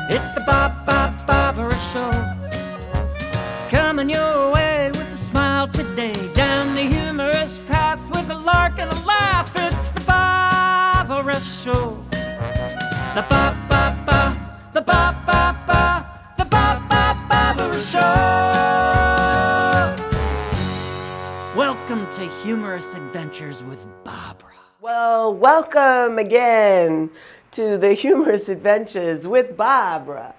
It's the Baaaaahbra Show, coming your way with a smile today. Down the humorous path with a lark and a laugh. It's the Baaaaahbra Show. The Baaaaah, the Baaaaah, the Baaaaahbra Show. Welcome to Humorous Adventures with Baaaaahbra. Well, welcome again to the Humorous Adventures with Baaaaahbra.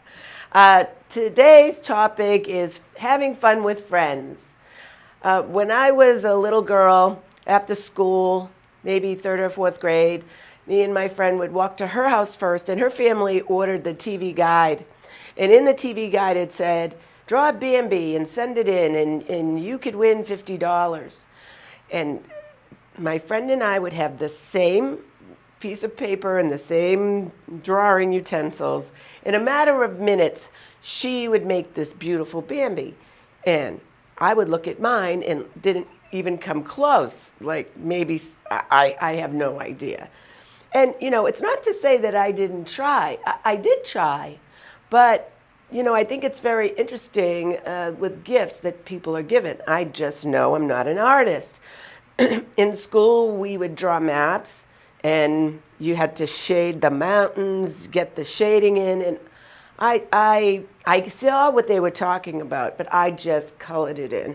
Today's topic is having fun with friends. When I was a little girl, after school, maybe third or fourth grade, me and my friend would walk to her house first, and her family ordered the TV guide. And in the TV guide it said, draw a Bambi and send it in, and you could win $50. And my friend and I would have the same piece of paper and the same drawing utensils. In a matter of minutes, she would make this beautiful Bambi. And I would look at mine and didn't even come close. Like maybe, I have no idea. And, you know, it's not to say that I didn't try. I did try. But, you know, I think it's very interesting with gifts that people are given. I just know I'm not an artist. In school, we would draw maps, and you had to shade the mountains, get the shading in, and I saw what they were talking about, but I just colored it in.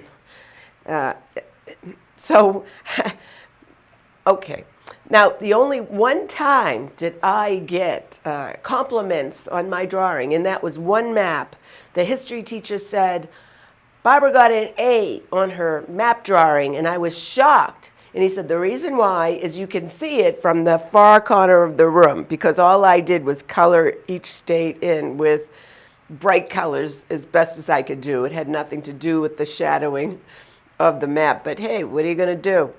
Okay. Now, the only one time did I get compliments on my drawing, and that was one map. The history teacher said, Barbara got an A on her map drawing, and I was shocked. And he said, the reason why is you can see it from the far corner of the room, because all I did was color each state in with bright colors as best as I could do. It had nothing to do with the shadowing of the map. But hey, what are you going to do?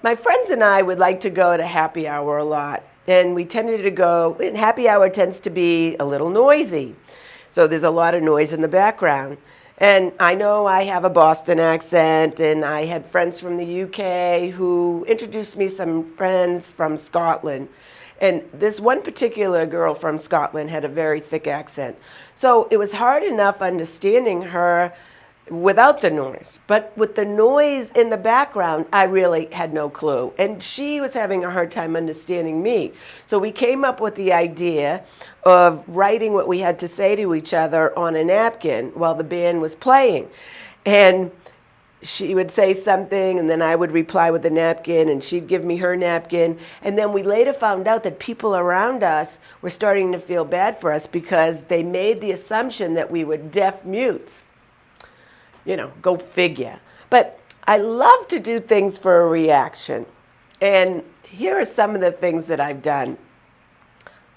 My friends and I would like to go to happy hour a lot. And we tended to go, and happy hour tends to be a little noisy. So there's a lot of noise in the background. And I know I have a Boston accent, and I had friends from the UK who introduced me some friends from Scotland. And this one particular girl from Scotland had a very thick accent. So it was hard enough understanding her without the noise. But with the noise in the background, I really had no clue. And she was having a hard time understanding me. So we came up with the idea of writing what we had to say to each other on a napkin while the band was playing. And she would say something, and then I would reply with the napkin, and she'd give me her napkin. And then we later found out that people around us were starting to feel bad for us because they made the assumption that we were deaf mutes. You know, go figure. But I love to do things for a reaction. And here are some of the things that I've done.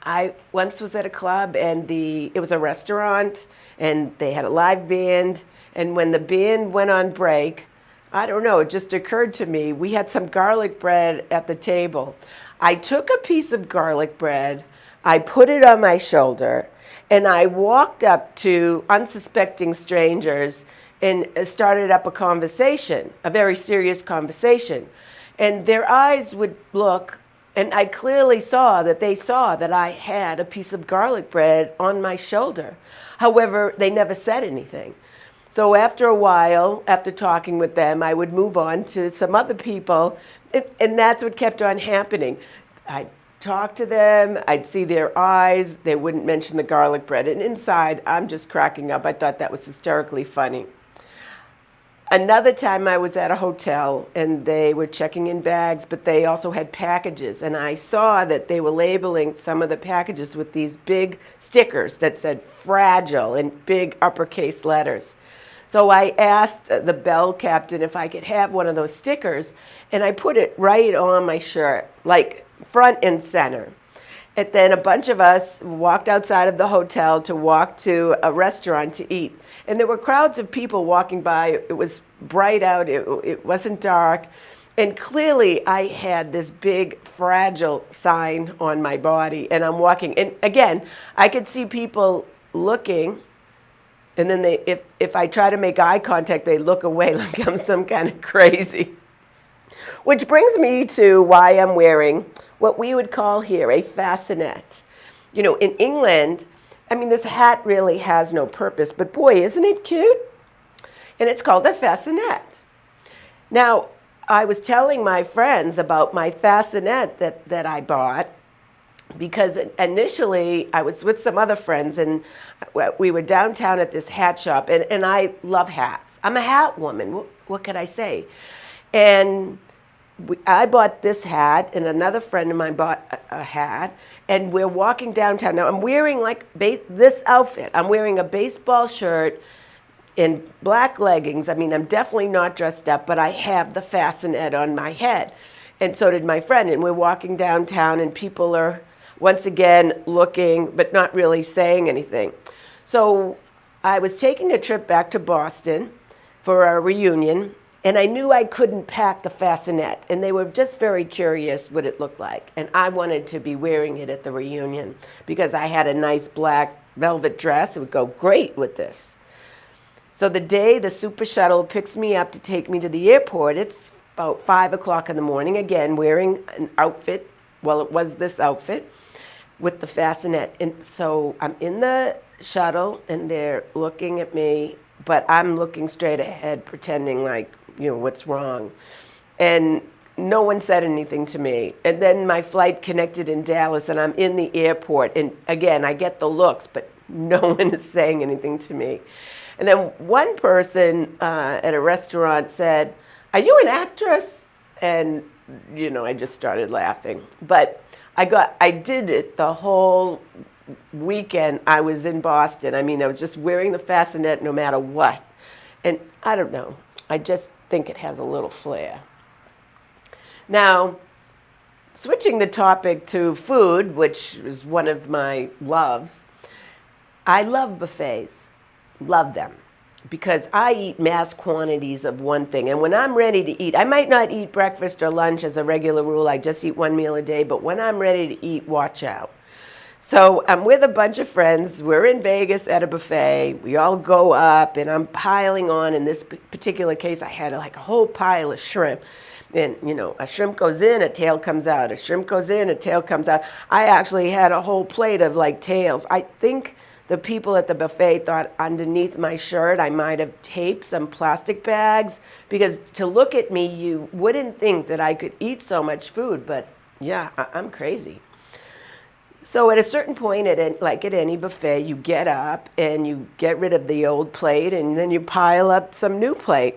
I once was at a club, and it was a restaurant, and they had a live band. And when the band went on break, I don't know, it just occurred to me, we had some garlic bread at the table. I took a piece of garlic bread, I put it on my shoulder, and I walked up to unsuspecting strangers and started up a conversation, a very serious conversation. And their eyes would look, and I clearly saw that they saw that I had a piece of garlic bread on my shoulder. However, they never said anything. So after a while, after talking with them, I would move on to some other people, and that's what kept on happening. I'd talk to them, I'd see their eyes, they wouldn't mention the garlic bread, and inside, I'm just cracking up. I thought that was hysterically funny. Another time I was at a hotel, and they were checking in bags, but they also had packages, and I saw that they were labeling some of the packages with these big stickers that said fragile in big uppercase letters. So I asked the bell captain if I could have one of those stickers, and I put it right on my shirt, like front and center. And then a bunch of us walked outside of the hotel to walk to a restaurant to eat. And there were crowds of people walking by. It was bright out, it wasn't dark. And clearly I had this big fragile sign on my body, and I'm walking. And again, I could see people looking, and then if I try to make eye contact, they look away like I'm some kind of crazy. Which brings me to why I'm wearing what we would call here a fascinet. You know, in England, I mean, this hat really has no purpose, but boy, isn't it cute? And it's called a fascinet. Now, I was telling my friends about my fascinet that I bought, because initially I was with some other friends and we were downtown at this hat shop, and I love hats. I'm a hat woman. What could I say? And I bought this hat, and another friend of mine bought a hat, and we're walking downtown. Now I'm wearing like this outfit. I'm wearing a baseball shirt in black leggings. I mean, I'm definitely not dressed up, but I have the fascinet on my head. And so did my friend. And we're walking downtown, and people are once again looking, but not really saying anything. So I was taking a trip back to Boston for a reunion, and I knew I couldn't pack the fascinet. And they were just very curious what it looked like. And I wanted to be wearing it at the reunion because I had a nice black velvet dress. It would go great with this. So the day the super shuttle picks me up to take me to the airport, it's about 5 o'clock in the morning, again, wearing an outfit. Well, it was this outfit with the fascinet. And so I'm in the shuttle, and they're looking at me, but I'm looking straight ahead, pretending like, what's wrong? And no one said anything to me. And then my flight connected in Dallas, and I'm in the airport. And again, I get the looks, but no one is saying anything to me. And then one person at a restaurant said, "Are you an actress?" And, I just started laughing. But I did it the whole weekend I was in Boston. I mean, I was just wearing the fascinet no matter what. And I don't know, I just think it has a little flair. Now, switching the topic to food, which is one of my loves, I love buffets. Love them, because I eat mass quantities of one thing. And when I'm ready to eat, I might not eat breakfast or lunch as a regular rule. I just eat one meal a day. But when I'm ready to eat, watch out. So I'm with a bunch of friends. We're in Vegas at a buffet. We all go up, and I'm piling on. In this particular case, I had like a whole pile of shrimp. And, a shrimp goes in, a tail comes out. A shrimp goes in, a tail comes out. I actually had a whole plate of like tails. I think the people at the buffet thought underneath my shirt I might have taped some plastic bags, because to look at me, you wouldn't think that I could eat so much food, but yeah, I'm crazy. So at a certain point, like at any buffet, you get up and you get rid of the old plate, and then you pile up some new plate.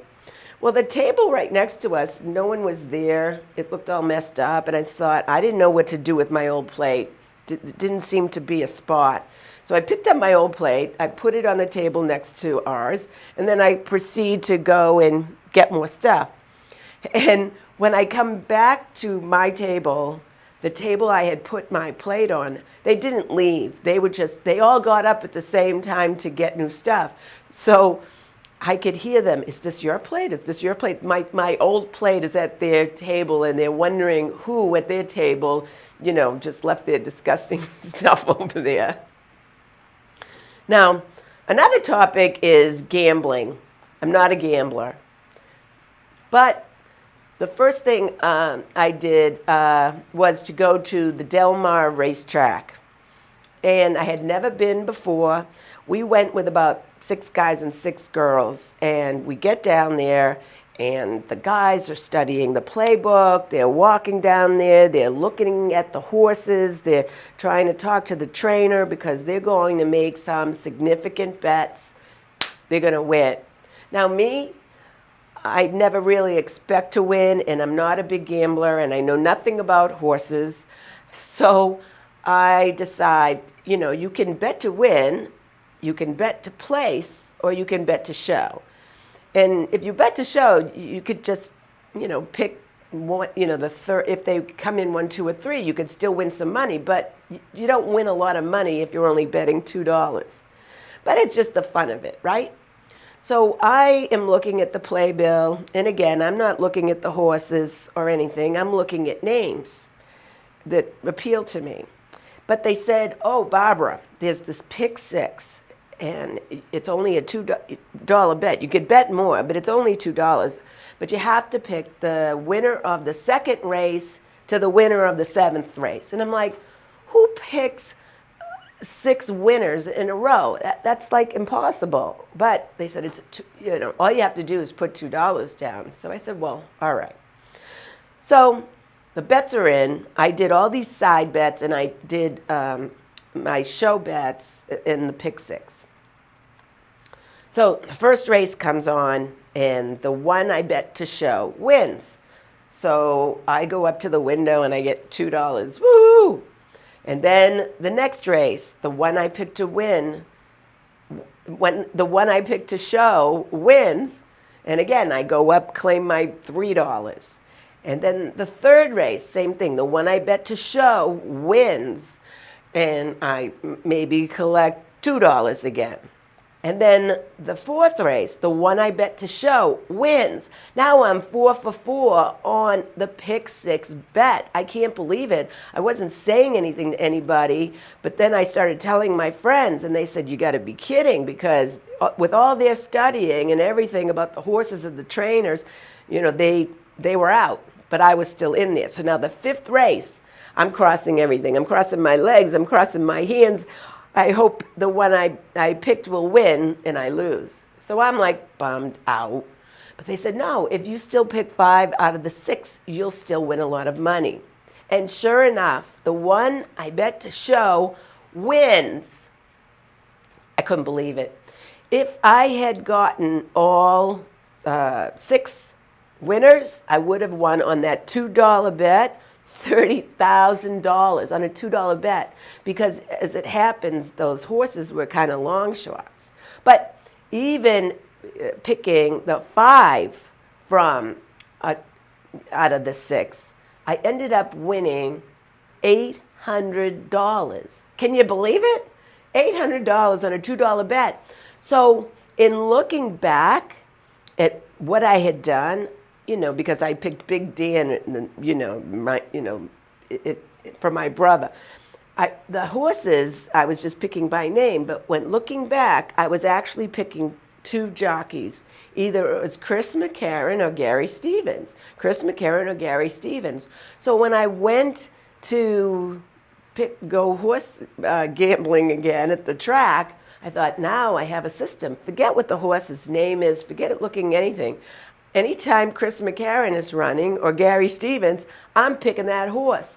Well, the table right next to us, no one was there. It looked all messed up, and I thought, I didn't know what to do with my old plate. It didn't seem to be a spot. So I picked up my old plate, I put it on the table next to ours, and then I proceed to go and get more stuff. And when I come back to my table, the table I had put my plate on, they didn't leave. They all got up at the same time to get new stuff. So I could hear them, "Is this your plate? Is this your plate?" My old plate is at their table, and they're wondering who at their table, just left their disgusting stuff over there. Now, another topic is gambling. I'm not a gambler. But the first thing I did was to go to the Del Mar racetrack. And I had never been before. We went with about 6 guys and 6 girls. And we get down there, and the guys are studying the playbook. They're walking down there. They're looking at the horses. They're trying to talk to the trainer because they're going to make some significant bets. They're going to win. Now, me, I never really expect to win, and I'm not a big gambler, and I know nothing about horses. So I decide, you can bet to win, you can bet to place, or you can bet to show. And if you bet to show, you could just, pick one, the third. If they come in 1, 2, or 3, you could still win some money, but you don't win a lot of money if you're only betting $2. But it's just the fun of it, right? So I am looking at the playbill, and again, I'm not looking at the horses or anything. I'm looking at names that appeal to me. But they said, "Oh, Barbara, there's this pick 6. And it's only a $2 bet. You could bet more, but it's only $2. But you have to pick the winner of the 2nd race to the winner of the 7th race." And I'm like, who picks 6 winners in a row. That's like impossible. But they said, all you have to do is put $2 down. So I said, well, all right. So the bets are in. I did all these side bets, and I did my show bets in the pick 6. So the first race comes on, and the one I bet to show wins. So I go up to the window, and I get $2. Woo! And then the next race, the one I picked to win, when the one I picked to show wins, and again, I go up, claim my $3. And then the third race, same thing, the one I bet to show wins, and I maybe collect $2 again. And then the fourth race, the one I bet to show, wins. Now I'm 4 for 4 on the pick 6 bet. I can't believe it. I wasn't saying anything to anybody, but then I started telling my friends, and they said, you got to be kidding, because with all their studying and everything about the horses and the trainers, they were out, but I was still in there. So now the fifth race, I'm crossing everything. I'm crossing my legs. I'm crossing my hands. I hope the one I picked will win, and I lose. So I'm like bummed out. But they said, no, if you still pick 5 out of the 6, you'll still win a lot of money. And sure enough, the one I bet to show wins. I couldn't believe it. If I had gotten all 6 winners, I would have won on that $2 bet $30,000 on a $2 bet, because as it happens, those horses were kind of long shots. But even picking the 5 from out of the 6, I ended up winning $800. Can you believe it? $800 on a $2 bet. So in looking back at what I had done, because I picked Big Dan, for my brother. The horses, I was just picking by name, but when looking back, I was actually picking 2 jockeys. Either it was Chris McCarron or Gary Stevens. Chris McCarron or Gary Stevens. So when I went to go horse gambling again at the track, I thought, now I have a system. Forget what the horse's name is. Forget it looking anything. Anytime Chris McCarron is running or Gary Stevens, I'm picking that horse.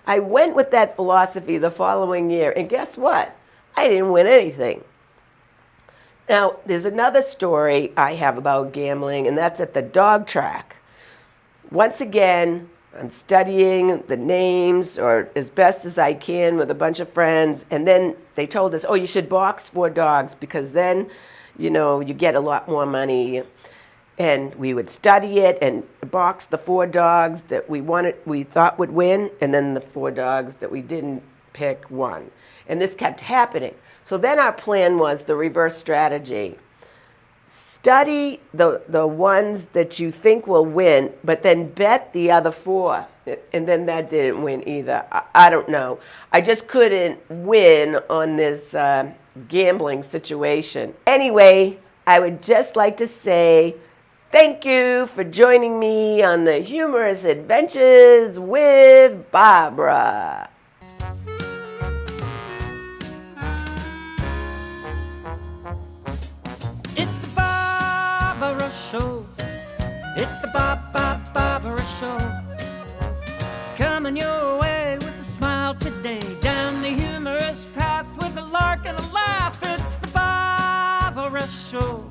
I went with that philosophy the following year, and guess what? I didn't win anything. Now, there's another story I have about gambling, and that's at the dog track. Once again, I'm studying the names, or as best as I can, with a bunch of friends, and then they told us, oh, you should box 4 dogs, because then, you get a lot more money. And we would study it and box the 4 dogs that we thought would win, and then the 4 dogs that we didn't pick won. And this kept happening. So then our plan was the reverse strategy. Study the ones that you think will win, but then bet the other 4. And then that didn't win either. I don't know. I just couldn't win on this gambling situation. Anyway, I would just like to say, thank you for joining me on the Humorous Adventures with Baaaaahbra. It's the Baaaaahbra Show. It's the Baaaaahbra Show. Coming your way with a smile today. Down the humorous path with a lark and a laugh. It's the Baaaaahbra Show.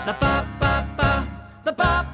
The Baaaaahbra, the Baaaaahbra.